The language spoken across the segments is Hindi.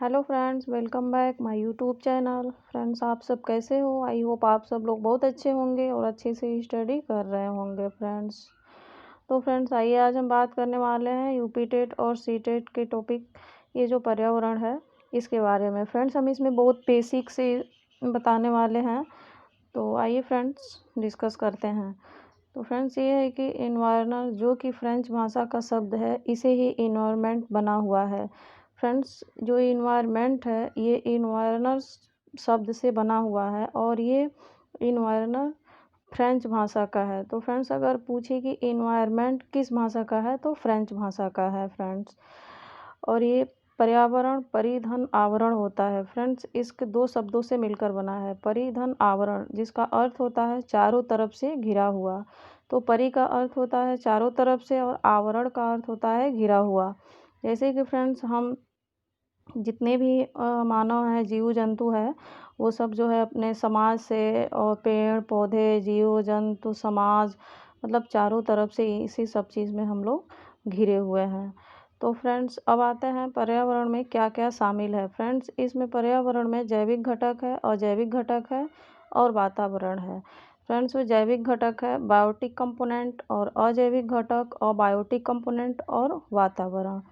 Hello friends, welcome back my YouTube channel. Friends, आप सब कैसे हो? आई होप आप सब लोग बहुत अच्छे होंगे और अच्छे से स्टडी कर रहे होंगे फ्रेंड्स। तो फ्रेंड्स, आइए आज हम बात करने वाले हैं यूपी टेट और सी टेट के टॉपिक, ये जो पर्यावरण है इसके बारे में। फ्रेंड्स, हम इसमें बहुत बेसिक से बताने वाले हैं, तो आइए फ्रेंड्स डिस्कस करते हैं। तो फ्रेंड्स, ये है कि इन्वायरनल, जो कि फ्रेंच भाषा का शब्द है, इसे ही इन्वायरमेंट बना हुआ है। फ्रेंड्स, जो इन्वायरमेंट है ये इन्वायरनल शब्द से बना हुआ है और ये इन्वायरनल फ्रेंच भाषा का है। तो फ्रेंड्स, अगर पूछे कि इन्वायरमेंट किस भाषा का है, तो फ्रेंच भाषा का है फ्रेंड्स। और ये पर्यावरण परिधन आवरण होता है फ्रेंड्स, इसके दो शब्दों से मिलकर बना है। परिधन आवरण, जिसका अर्थ होता है चारों तरफ से घिरा हुआ। तो परि का अर्थ होता है चारों तरफ से और आवरण का अर्थ होता है घिरा हुआ। जैसे कि फ्रेंड्स, हम जितने भी मानव हैं, जीव जंतु है, वो सब जो है अपने समाज से, और पेड़ पौधे जीव जंतु समाज, मतलब चारों तरफ से इसी सब चीज़ में हम लोग घिरे हुए हैं। तो फ्रेंड्स, अब आते हैं पर्यावरण में क्या क्या शामिल है। फ्रेंड्स, इसमें पर्यावरण में जैविक घटक है, अजैविक घटक है और वातावरण है। फ्रेंड्स, वो जैविक घटक है बायोटिक कंपोनेंट, और अजैविक घटक अबायोटिक कंपोनेंट और वातावरण।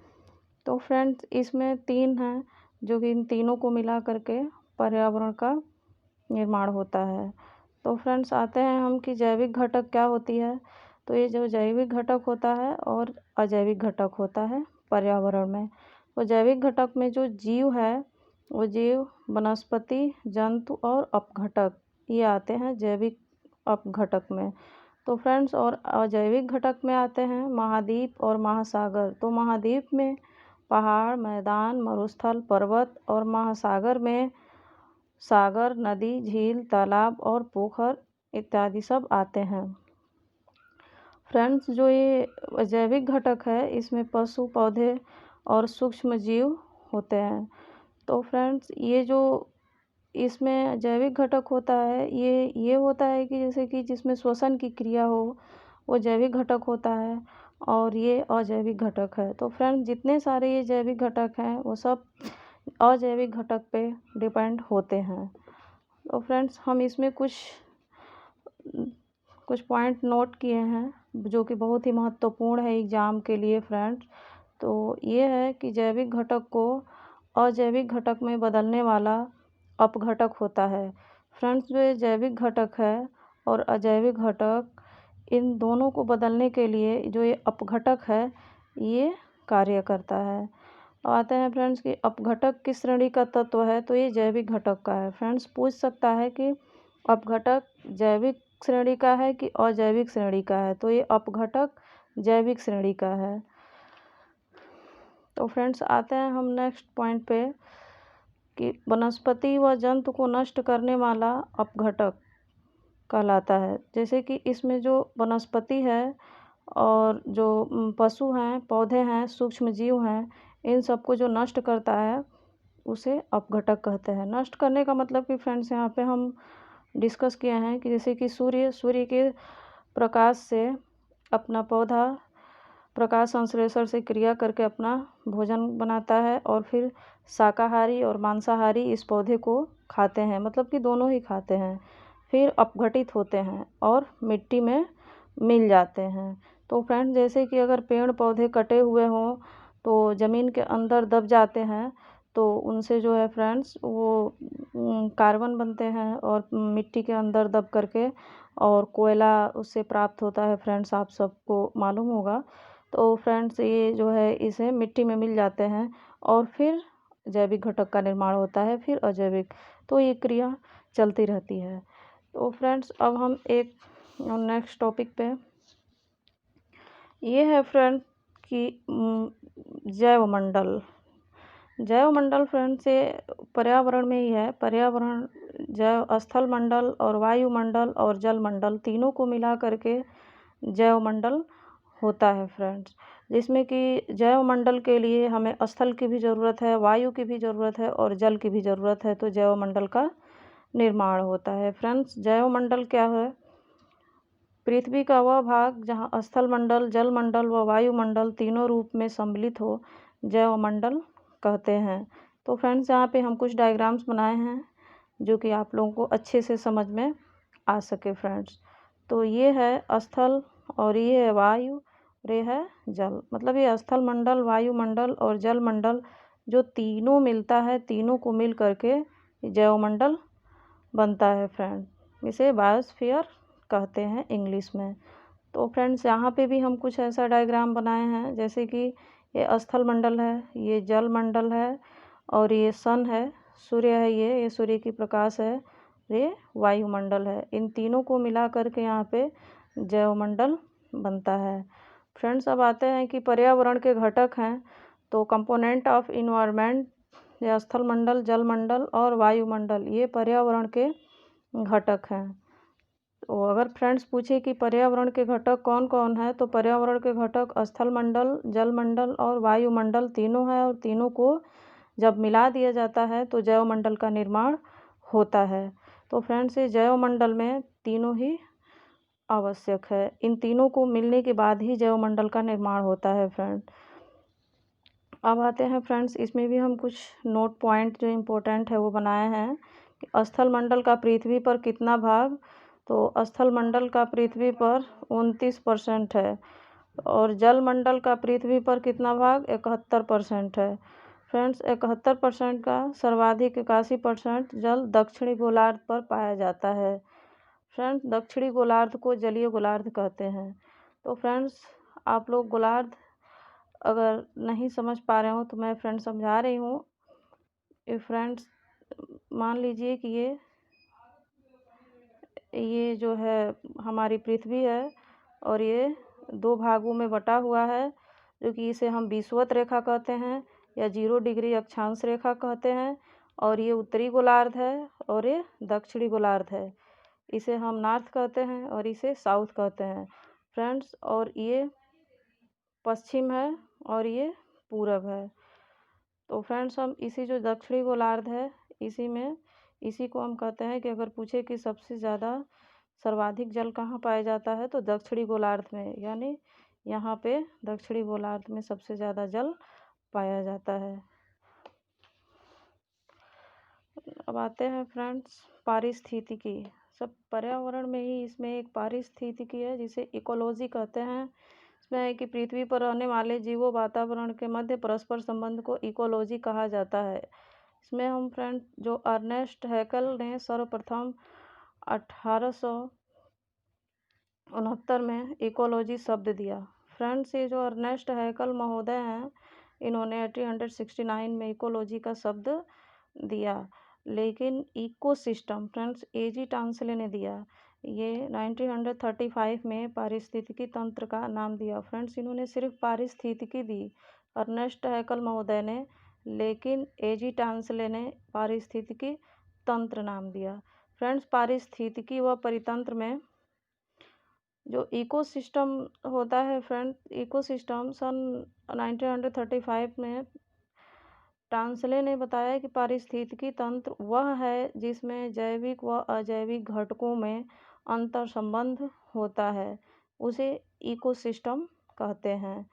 तो फ्रेंड्स, इसमें तीन हैं, जो कि इन तीनों को मिला करके पर्यावरण का निर्माण होता है। तो फ्रेंड्स, आते हैं हम कि जैविक घटक क्या होती है। तो ये जो जैविक घटक होता है और अजैविक घटक होता है पर्यावरण में। तो जैविक घटक में जो जीव है, वो जीव वनस्पति जंतु और अपघटक, ये आते हैं जैविक अपघटक में। तो फ्रेंड्स, और अजैविक घटक में आते हैं महाद्वीप और महासागर। तो महाद्वीप में पहाड़ मैदान मरुस्थल पर्वत, और महासागर में सागर नदी झील तालाब और पोखर इत्यादि सब आते हैं। फ्रेंड्स, जो ये जैविक घटक है, इसमें पशु पौधे और सूक्ष्म जीव होते हैं। तो फ्रेंड्स, ये जो इसमें जैविक घटक होता है, ये होता है कि जैसे कि जिसमें श्वसन की क्रिया हो, वो जैविक घटक होता है, और ये अजैविक घटक है। तो फ्रेंड्स, जितने सारे ये जैविक घटक हैं, वो सब अजैविक घटक पे डिपेंड होते हैं। तो फ्रेंड्स, हम इसमें कुछ पॉइंट नोट किए हैं, जो कि बहुत ही महत्वपूर्ण है एग्ज़ाम के लिए फ्रेंड्स। तो ये है कि जैविक घटक को अजैविक घटक में बदलने वाला अपघटक होता है। फ्रेंड्स, जो ये जैविक घटक है और अजैविक घटक, इन दोनों को बदलने के लिए जो ये अपघटक है, ये कार्य करता है। अब आते हैं फ्रेंड्स कि अपघटक किस श्रेणी का तत्व है। तो ये जैविक घटक का है। फ्रेंड्स, पूछ सकता है कि अपघटक जैविक श्रेणी का है कि अजैविक श्रेणी का है। तो ये अपघटक जैविक श्रेणी का है। तो फ्रेंड्स, आते हैं हम नेक्स्ट पॉइंट पे कि वनस्पति व जंतु को नष्ट करने वाला अपघटक कहलाता है। जैसे कि इसमें जो वनस्पति है और जो पशु हैं पौधे हैं सूक्ष्म जीव हैं, इन सबको जो नष्ट करता है, उसे अपघटक कहते हैं। नष्ट करने का मतलब कि फ्रेंड्स, यहाँ पे हम डिस्कस किए हैं कि जैसे कि सूर्य के प्रकाश से अपना पौधा प्रकाश संश्लेषण से क्रिया करके अपना भोजन बनाता है, और फिर शाकाहारी और मांसाहारी इस पौधे को खाते हैं, मतलब कि दोनों ही खाते हैं, फिर अपघटित होते हैं और मिट्टी में मिल जाते हैं। तो फ्रेंड्स, जैसे कि अगर पेड़ पौधे कटे हुए हों तो ज़मीन के अंदर दब जाते हैं, तो उनसे जो है फ्रेंड्स, वो कार्बन बनते हैं और मिट्टी के अंदर दब करके, और कोयला उससे प्राप्त होता है फ्रेंड्स, आप सबको मालूम होगा। तो फ्रेंड्स, ये जो है इसे मिट्टी में मिल जाते हैं और फिर जैविक घटक का निर्माण होता है, फिर अजैविक। तो ये क्रिया चलती रहती है। तो फ्रेंड्स, अब हम एक नेक्स्ट टॉपिक पे, ये है फ्रेंड कि जैवमंडल फ्रेंड्स, ये पर्यावरण में ही है। पर्यावरण जैव स्थल मंडल और वायुमंडल और जलमंडल तीनों को मिला करके जैवमंडल होता है फ्रेंड्स। जिसमें कि जैवमंडल के लिए हमें स्थल की भी ज़रूरत है, वायु की भी ज़रूरत है और जल की भी ज़रूरत है, तो जैवमंडल का निर्माण होता है। फ्रेंड्स, जैवमंडल क्या है? पृथ्वी का वह भाग जहाँ स्थल मंडल जल मंडल व वायुमंडल तीनों रूप में सम्मिलित हो, जैवमंडल कहते हैं। तो फ्रेंड्स यहाँ पे हम कुछ डायग्राम्स बनाए हैं जो कि आप लोगों को अच्छे से समझ में आ सके फ्रेंड्स। तो ये है स्थल और ये है वायु और ये है जल। मतलब ये स्थल मंडल, वायुमंडल और जल मंडल जो तीनों मिलता है, तीनों को मिल करके जैवमंडल बनता है फ्रेंड। इसे बायोस्फीयर कहते हैं इंग्लिश में। तो फ्रेंड्स यहाँ पे भी हम कुछ ऐसा डायग्राम बनाए हैं जैसे कि ये स्थल मंडल है, ये जल मंडल है और ये सन है, सूर्य है, ये सूर्य की प्रकाश है, ये वायुमंडल है। इन तीनों को मिला करके यहाँ पे जैवमंडल बनता है फ्रेंड्स। अब आते हैं कि पर्यावरण के घटक हैं। तो कंपोनेंट ऑफ इन्वायरमेंट, या स्थल मंडल, जल मंडल और वायुमंडल, ये पर्यावरण के घटक हैं। तो अगर फ्रेंड्स पूछे कि पर्यावरण के घटक कौन कौन है, तो पर्यावरण के घटक स्थल मंडल, जल मंडल और वायुमंडल तीनों है और तीनों को जब मिला दिया जाता है तो जैवमंडल का निर्माण होता है। तो फ्रेंड्स ये जैवमंडल में तीनों ही आवश्यक है। इन तीनों को मिलने के बाद ही जैवमंडल का निर्माण होता है फ्रेंड। अब आते हैं फ्रेंड्स, इसमें भी हम कुछ नोट पॉइंट जो इम्पोर्टेंट है वो बनाए हैं कि स्थल मंडल का पृथ्वी पर कितना भाग। तो स्थल मंडल का पृथ्वी पर 29% है और जल मंडल का पृथ्वी पर कितना भाग, 71% है फ्रेंड्स। 71% का सर्वाधिक 81% जल दक्षिणी गोलार्ध पर पाया जाता है फ्रेंड्स। दक्षिणी गोलार्ध को जलीय गोलार्ध कहते हैं। तो फ्रेंड्स आप लोग गोलार्ध अगर नहीं समझ पा रहे हो तो मैं फ्रेंड्स समझा रही हूँ। फ्रेंड्स मान लीजिए कि ये जो है हमारी पृथ्वी है और ये दो भागों में बटा हुआ है, जो कि इसे हम विषुवत रेखा कहते हैं या 0 डिग्री अक्षांश रेखा कहते हैं। और ये उत्तरी गोलार्ध है और ये दक्षिणी गोलार्ध है। इसे हम नॉर्थ कहते हैं और इसे साउथ कहते हैं फ्रेंड्स। और ये पश्चिम है और ये पूरब है। तो फ्रेंड्स हम इसी जो दक्षिणी गोलार्ध है इसी को हम कहते हैं कि अगर पूछे कि सबसे ज़्यादा सर्वाधिक जल कहाँ पाया जाता है तो दक्षिणी गोलार्ध में, यानी यहाँ पे दक्षिणी गोलार्ध में सबसे ज़्यादा जल पाया जाता है। अब आते हैं फ्रेंड्स पारिस्थितिकी। सब पर्यावरण में ही इसमें एक पारिस्थितिकी है जिसे इकोलॉजी कहते हैं। इसमें है कि पृथ्वी पर रहने वाले जीवों वातावरण के मध्य परस्पर संबंध को इकोलॉजी कहा जाता है। इसमें हम फ्रेंड जो अर्नेस्ट हैकल ने सर्वप्रथम 1869 में इकोलॉजी शब्द दिया फ्रेंड्स। ये जो अर्नेस्ट हैकल महोदय हैं इन्होंने 1869 में इकोलॉजी का शब्द दिया। लेकिन इकोसिस्टम फ्रेंड्स एजी टांसले ने दिया। ये 1935 में पारिस्थितिकी तंत्र का नाम दिया फ्रेंड्स। इन्होंने सिर्फ पारिस्थितिकी दी अर्नेस्ट हैकल महोदय ने, लेकिन एजी टांसले ने पारिस्थितिकी तंत्र नाम दिया फ्रेंड्स। पारिस्थितिकी व परितंत्र में जो इकोसिस्टम होता है फ्रेंड, इकोसिस्टम सन 1935 में टांसले ने बताया कि पारिस्थितिकी तंत्र वह है जिसमें जैविक व अजैविक घटकों में अंतर संबंध होता है, उसे इकोसिस्टम कहते हैं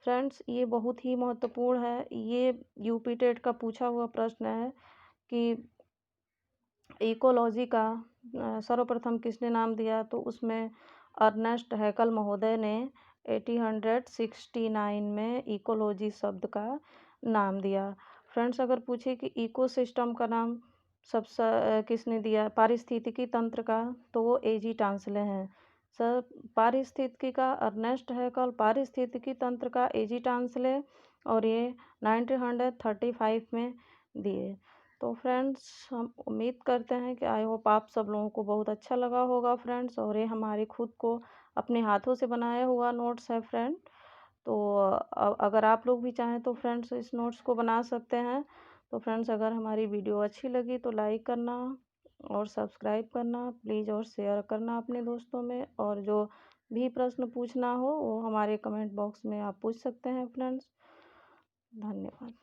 फ्रेंड्स। ये बहुत ही महत्वपूर्ण है। ये यूपी टेट का पूछा हुआ प्रश्न है कि इकोलॉजी का सर्वप्रथम किसने नाम दिया, तो उसमें अर्नेस्ट हैकल महोदय ने 1869 में इकोलॉजी शब्द का नाम दिया फ्रेंड्स। अगर पूछे कि इकोसिस्टम का नाम सबसे किसने दिया पारिस्थितिकी तंत्र का, तो वो एजी टांसले हैं सर। पारिस्थितिकी का अर्नेस्ट हैकल, पारिस्थितिकी तंत्र का एजी टांसले, और ये 1935 में दिए। तो फ्रेंड्स हम उम्मीद करते हैं कि आई होप आप सब लोगों को बहुत अच्छा लगा होगा फ्रेंड्स। और ये हमारे खुद को अपने हाथों से बनाया हुआ नोट्स है फ्रेंड। तो अगर आप लोग भी चाहें तो फ्रेंड्स इस नोट्स को बना सकते हैं। तो फ्रेंड्स अगर हमारी वीडियो अच्छी लगी तो लाइक करना और सब्सक्राइब करना प्लीज़, और शेयर करना अपने दोस्तों में। और जो भी प्रश्न पूछना हो वो हमारे कमेंट बॉक्स में आप पूछ सकते हैं फ्रेंड्स। धन्यवाद।